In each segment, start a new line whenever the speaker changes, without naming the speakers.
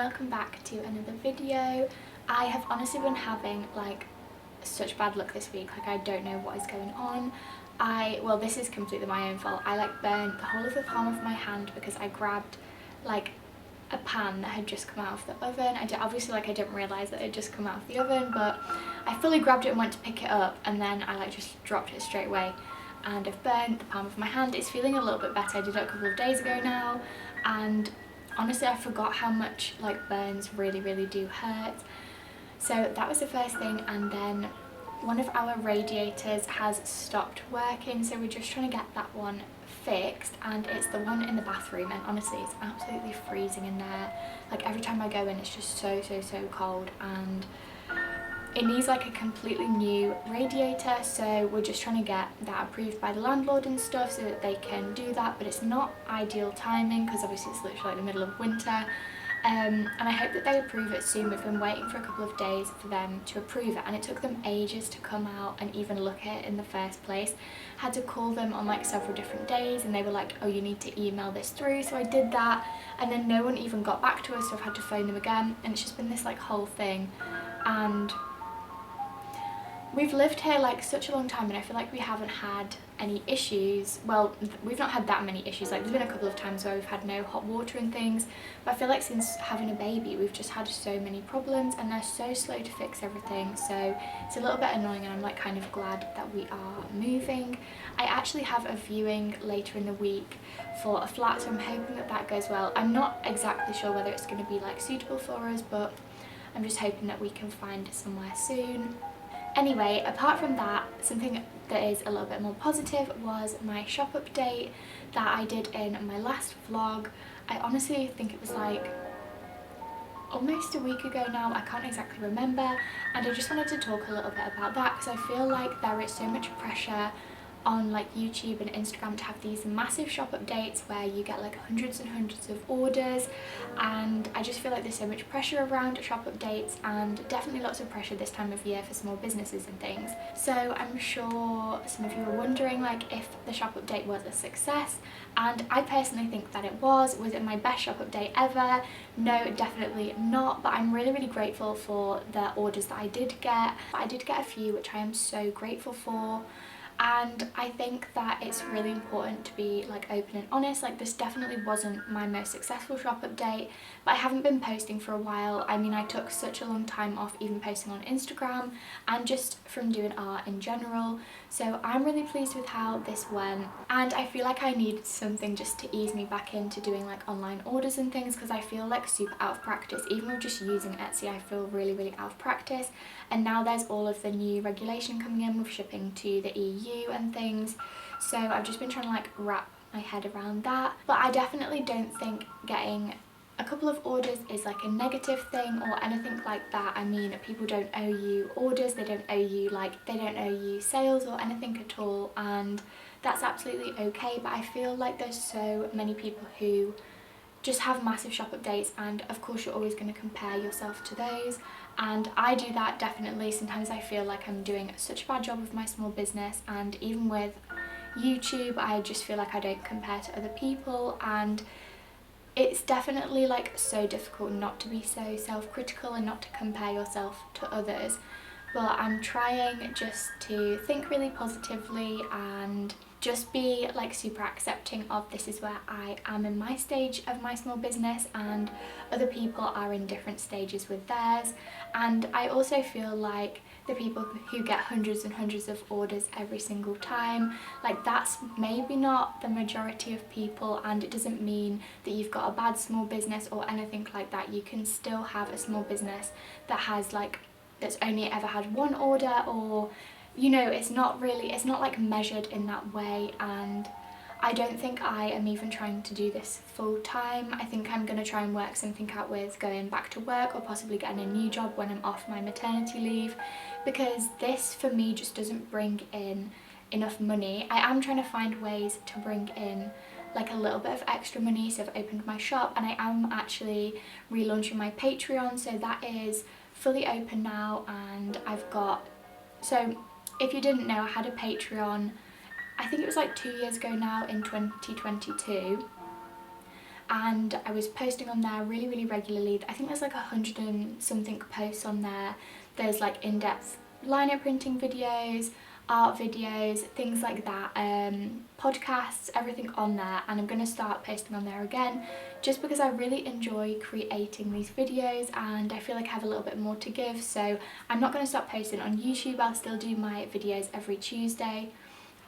welcome back to another video. I have honestly been having like such bad luck this week. Like, I don't know what is going on. Well, this is completely my own fault. I like burned the whole of the palm of my hand because I grabbed like a pan that had just come out of the oven. I didn't realise that it had just come out of the oven, but I fully grabbed it and went to pick it up, and then I like just dropped it straight away and I've burned the palm of my hand. It's feeling a little bit better. I did it a couple of days ago now, and honestly I forgot how much like burns really do hurt. So that was the first thing, and then one of our radiators has stopped working, so we're just trying to get that one fixed, and it's the one in the bathroom, and honestly it's absolutely freezing in there. Like, every time I go in it's just so cold, and it needs like a completely new radiator, so we're just trying to get that approved by the landlord and stuff so that they can do that. But it's not ideal timing because obviously it's literally like the middle of winter, and I hope that they approve it soon. We've been waiting for a couple of days for them to approve it, and it took them ages to come out and even look at it in the first place. Had to call them on like several different days, and they were like, oh, you need to email this through, so I did that, and then no one even got back to us, so I've had to phone them again, and it's just been this like whole thing. And we've lived here like such a long time, and I feel like we haven't had any issues. Well, we've not had that many issues. Like, there's been a couple of times where we've had no hot water and things, but I feel like since having a baby we've just had so many problems, and they're so slow to fix everything, so it's a little bit annoying, and I'm like kind of glad that we are moving. I actually have a viewing later in the week for a flat, so I'm hoping that that goes well. I'm not exactly sure whether it's going to be like suitable for us, but I'm just hoping that we can find somewhere soon. Anyway, apart from that, something that is a little bit more positive was my shop update that I did in my last vlog. I honestly think it was like almost a week ago now, I can't exactly remember, and I just wanted to talk a little bit about that because I feel like there is so much pressure on like YouTube and Instagram to have these massive shop updates where you get like hundreds and hundreds of orders, and I just feel like there's so much pressure around shop updates, and definitely lots of pressure this time of year for small businesses and things. So I'm sure some of you are wondering like if the shop update was a success, and I personally think that it was. Was it my best shop update ever? No, definitely not, but I'm really grateful for the orders that I did get. I did get a few, which I am so grateful for. And I think that it's really important to be like open and honest. Like, this definitely wasn't my most successful shop update, but I haven't been posting for a while. I mean, I took such a long time off even posting on Instagram and just from doing art in general. So I'm really pleased with how this went, and I feel like I needed something just to ease me back into doing like online orders and things, because I feel like super out of practice. Even with just using Etsy, I feel really out of practice, and now there's all of the new regulation coming in with shipping to the EU and things, so I've just been trying to like wrap my head around that. But I definitely don't think getting a couple of orders is like a negative thing or anything like that. I mean, people don't owe you orders, they don't owe you sales or anything at all, and that's absolutely okay. But I feel like there's so many people who just have massive shop updates, and of course you're always going to compare yourself to those, and I do that definitely. Sometimes I feel like I'm doing such a bad job with my small business, and even with YouTube I just feel like I don't compare to other people, and it's definitely like so difficult not to be so self-critical and not to compare yourself to others. But I'm trying just to think really positively and just be like super accepting of this is where I am in my stage of my small business, and other people are in different stages with theirs. And I also feel like the people who get hundreds and hundreds of orders every single time, like, that's maybe not the majority of people, and it doesn't mean that you've got a bad small business or anything like that. You can still have a small business that has like that's only ever had one order, or you know, it's not like measured in that way. And I don't think I am even trying to do this full time. I think I'm going to try and work something out with going back to work, or possibly getting a new job when I'm off my maternity leave, because this for me just doesn't bring in enough money. I am trying to find ways to bring in like a little bit of extra money, so I've opened my shop, and I am actually relaunching my Patreon, so that is fully open now. And so if you didn't know, I had a Patreon, I think it was like 2 years ago now, in 2022, and I was posting on there really regularly. I think there's like 100 and something posts on there. There's like in-depth liner printing videos, art videos, things like that, podcasts, everything on there, and I'm going to start posting on there again just because I really enjoy creating these videos and I feel like I have a little bit more to give. So I'm not going to stop posting on YouTube. I'll still do my videos every Tuesday,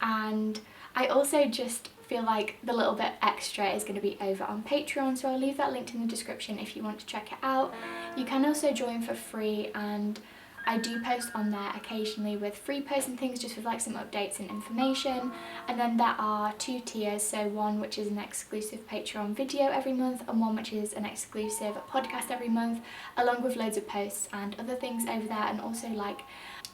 and I also just feel like the little bit extra is going to be over on Patreon, so I'll leave that linked in the description if you want to check it out. You can also join for free, and I do post on there occasionally with free posts and things, just with like some updates and information. And then there are 2 tiers, so one which is an exclusive Patreon video every month and one which is an exclusive podcast every month, along with loads of posts and other things over there. And also like,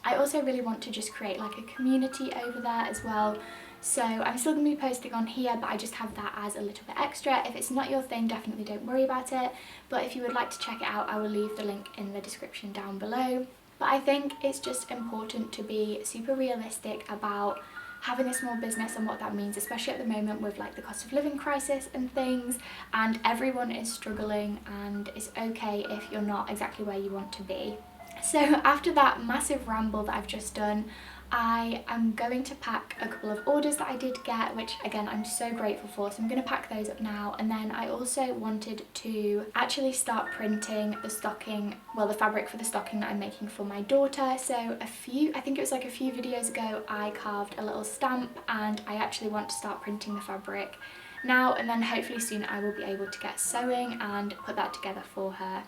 I also really want to just create like a community over there as well. So I'm still going to be posting on here, but I just have that as a little bit extra. If it's not your thing, definitely don't worry about it. But if you would like to check it out, I will leave the link in the description down below. But I think it's just important to be super realistic about having a small business and what that means, especially at the moment with like the cost of living crisis and things, and everyone is struggling, and it's okay if you're not exactly where you want to be. So after that massive ramble that I've just done, I am going to pack a couple of orders that I did get, which again I'm so grateful for, so I'm going to pack those up now. And then I also wanted to actually start printing the stocking, well, the fabric for the stocking that I'm making for my daughter. So I think it was like a few videos ago, I carved a little stamp, and I actually want to start printing the fabric now, and then hopefully soon I will be able to get sewing and put that together for her.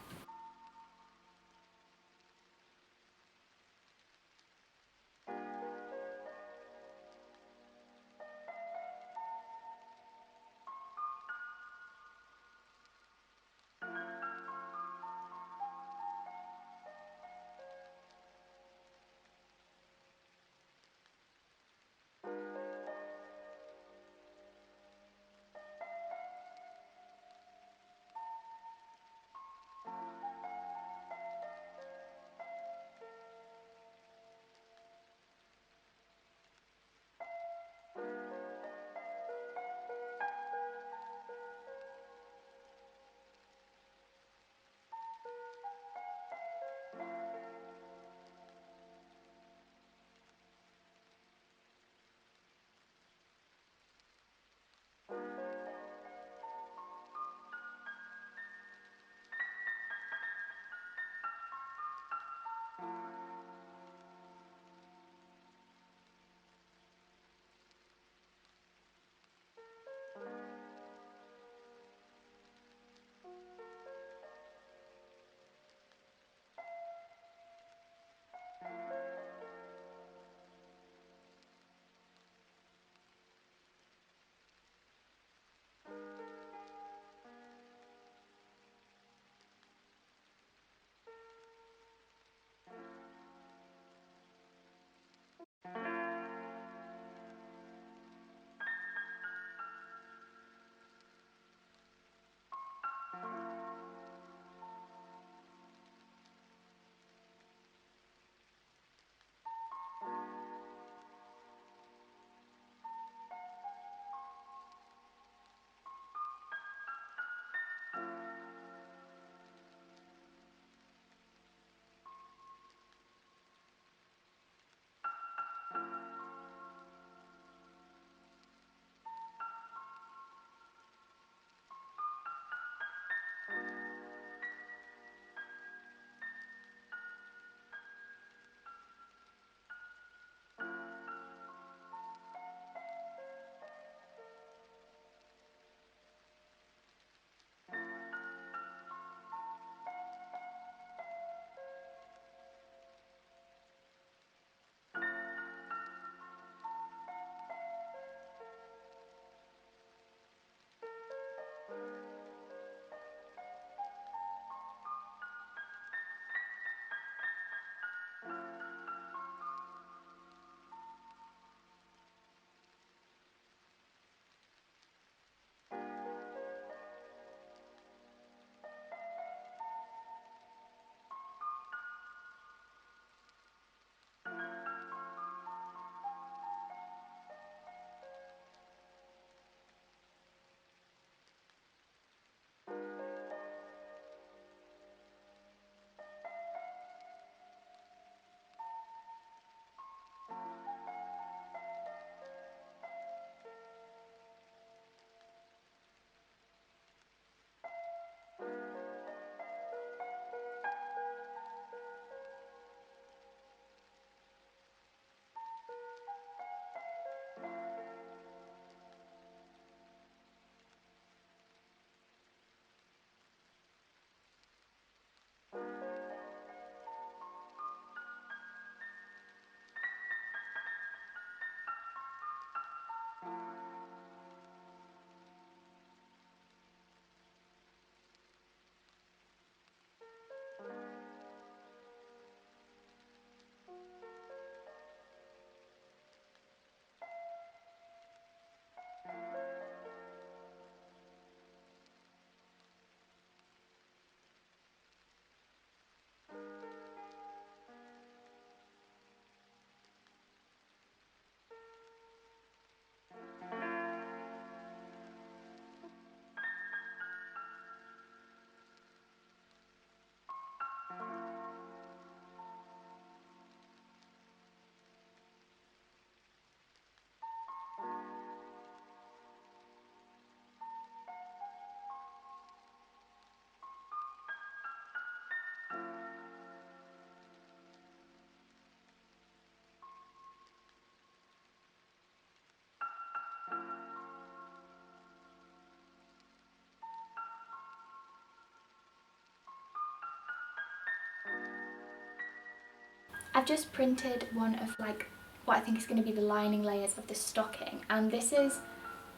I've just printed one of like what I think is going to be the lining layers of the stocking, and this is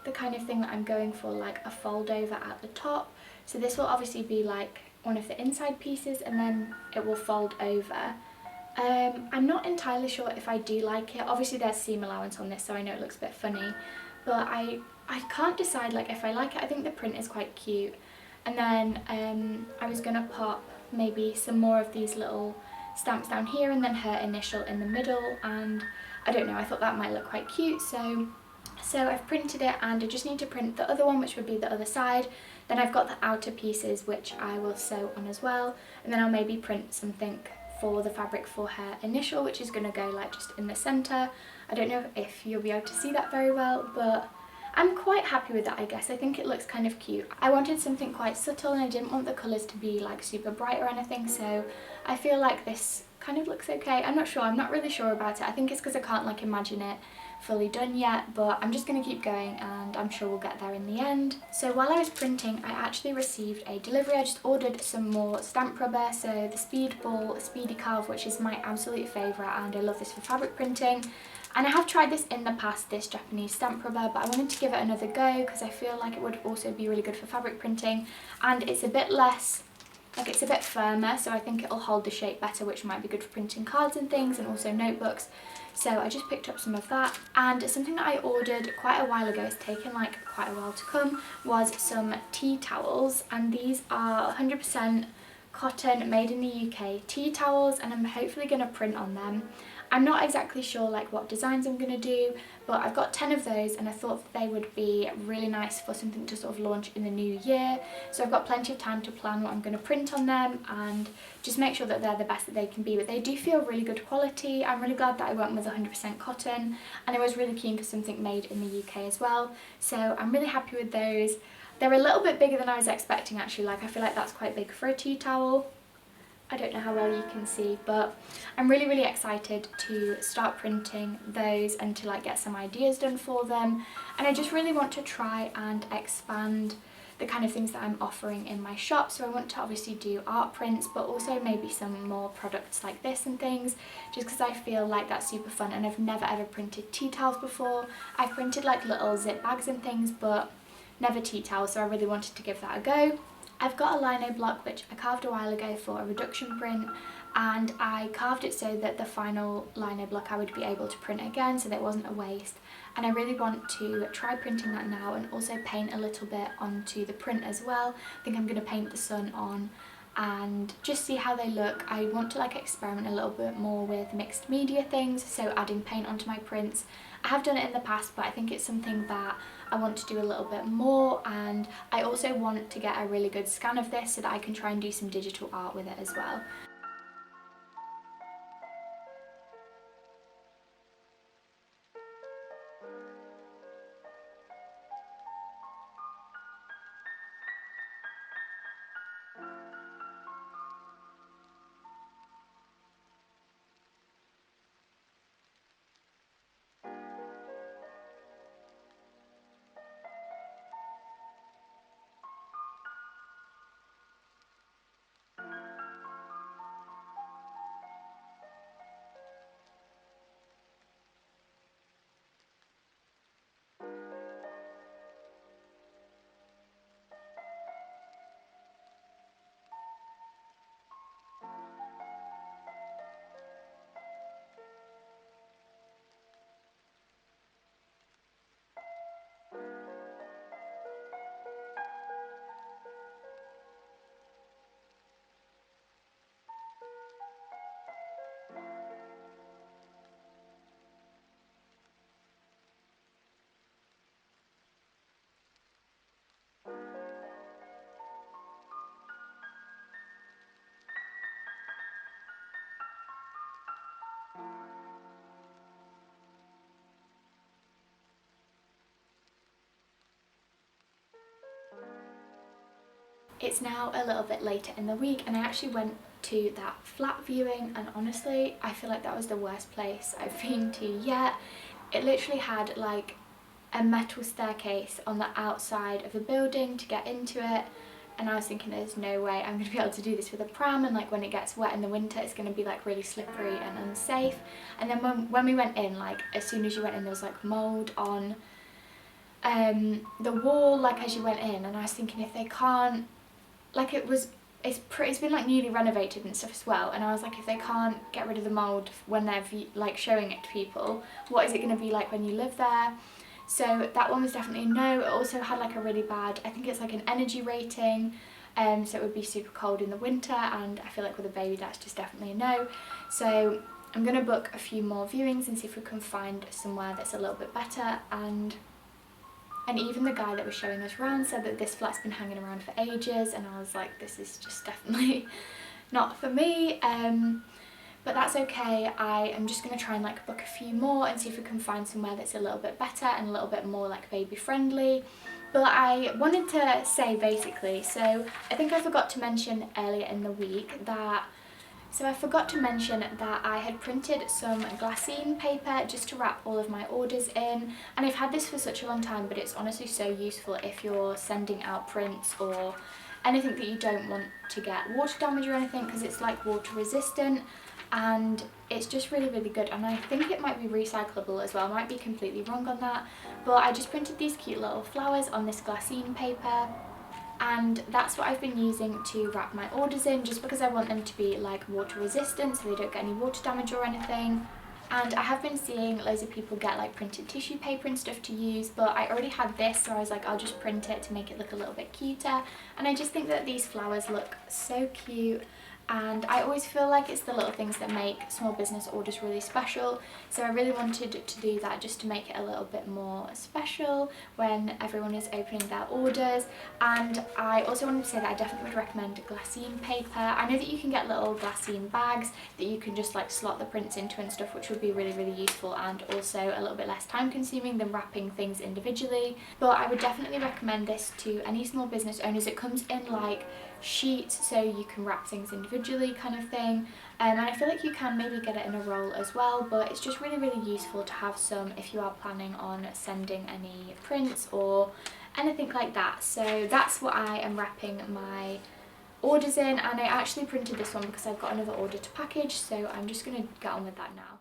the kind of thing that I'm going for, like a fold over at the top. So this will obviously be like one of the inside pieces and then it will fold over. I'm not entirely sure if I do like it. Obviously there's seam allowance on this, so I know it looks a bit funny, but I can't decide like if I like it. I think the print is quite cute. And then I was gonna pop maybe some more of these little stamps down here and then her initial in the middle, and I don't know, I thought that might look quite cute, so I've printed it, and I just need to print the other one, which would be the other side. Then I've got the outer pieces which I will sew on as well, and then I'll maybe print something for the fabric for her initial, which is going to go like just in the centre. I don't know if you'll be able to see that very well, but I'm quite happy with that, I guess. I think it looks kind of cute. I wanted something quite subtle and I didn't want the colours to be like super bright or anything, so I feel like this kind of looks okay. I'm not sure, I'm not really sure about it. I think it's because I can't like imagine it fully done yet, but I'm just going to keep going and I'm sure we'll get there in the end. So while I was printing, I actually received a delivery. I just ordered some more stamp rubber, so the Speed Ball Speedy Carve, which is my absolute favourite, and I love this for fabric printing. And I have tried this in the past, this Japanese stamp rubber, but I wanted to give it another go because I feel like it would also be really good for fabric printing, and it's a bit less, like it's a bit firmer, so I think it'll hold the shape better, which might be good for printing cards and things and also notebooks. So I just picked up some of that, and something that I ordered quite a while ago, it's taken like quite a while to come, was some tea towels, and these are 100% cotton, made in the UK tea towels, and I'm hopefully going to print on them. I'm not exactly sure like what designs I'm going to do, but I've got 10 of those and I thought that they would be really nice for something to sort of launch in the new year. So I've got plenty of time to plan what I'm going to print on them and just make sure that they're the best that they can be. But they do feel really good quality. I'm really glad that I went with 100% cotton, and I was really keen for something made in the UK as well. So I'm really happy with those. They're a little bit bigger than I was expecting actually, like I feel like that's quite big for a tea towel. I don't know how well you can see, but I'm really excited to start printing those and to like get some ideas done for them. And I just really want to try and expand the kind of things that I'm offering in my shop. So I want to obviously do art prints, but also maybe some more products like this and things, just because I feel like that's super fun, and I've never ever printed tea towels before. I've printed like little zip bags and things, but never tea towels, so I really wanted to give that a go. I've got a lino block which I carved a while ago for a reduction print, and I carved it so that the final lino block I would be able to print again, so that it wasn't a waste. And I really want to try printing that now and also paint a little bit onto the print as well. I think I'm going to paint the sun on and just see how they look. I want to like experiment a little bit more with mixed media things, so adding paint onto my prints. I have done it in the past, but I think it's something that I want to do a little bit more, and I also want to get a really good scan of this so that I can try and do some digital art with it as well. It's now a little bit later in the week, and I actually went to that flat viewing, and honestly I feel like that was the worst place I've been to yet. It literally had like a metal staircase on the outside of the building to get into it. and I was thinking there's no way I'm going to be able to do this with a pram, and like when it gets wet in the winter it's going to be like really slippery and unsafe. And then when we went in, like as soon as you went in there was like mould on the wall like as you went in, and I was thinking if they can't, like it's been like newly renovated and stuff as well, and I was like if they can't get rid of the mould when they're like showing it to people, what is it going to be like when you live there? So that one was definitely a no. It also had like a really bad, I think it's like an energy rating, so it would be super cold in the winter, and I feel like with a baby that's just definitely a no. So I'm going to book a few more viewings and see if we can find somewhere that's a little bit better. And even the guy that was showing us around said that this flat's been hanging around for ages, and I was like, this is just definitely not for me. But that's okay. I am just going to try and like book a few more and see if we can find somewhere that's a little bit better and a little bit more like baby friendly. But I wanted to say basically, so I think I forgot to mention earlier in the week that I had printed some glassine paper just to wrap all of my orders in, and I've had this for such a long time, but it's honestly so useful if you're sending out prints or anything that you don't want to get water damage or anything, because it's like water resistant and it's just really, really good. And I think it might be recyclable as well, I might be completely wrong on that, but I just printed these cute little flowers on this glassine paper, and that's what I've been using to wrap my orders in, just because I want them to be like water resistant so they don't get any water damage or anything. And I have been seeing loads of people get like printed tissue paper and stuff to use, but I already had this, so I was like I'll just print it to make it look a little bit cuter. And I just think that these flowers look so cute, and I always feel like it's the little things that make small business orders really special, so I really wanted to do that just to make it a little bit more special when everyone is opening their orders. And I also wanted to say that I definitely would recommend glassine paper. I know that you can get little glassine bags that you can just like slot the prints into and stuff, which would be really, really useful and also a little bit less time consuming than wrapping things individually, but I would definitely recommend this to any small business owners. It comes in like sheets so you can wrap things individually kind of thing, and I feel like you can maybe get it in a roll as well, but it's just really, really useful to have some if you are planning on sending any prints or anything like that. So that's what I am wrapping my orders in, and I actually printed this one because I've got another order to package, so I'm just going to get on with that now.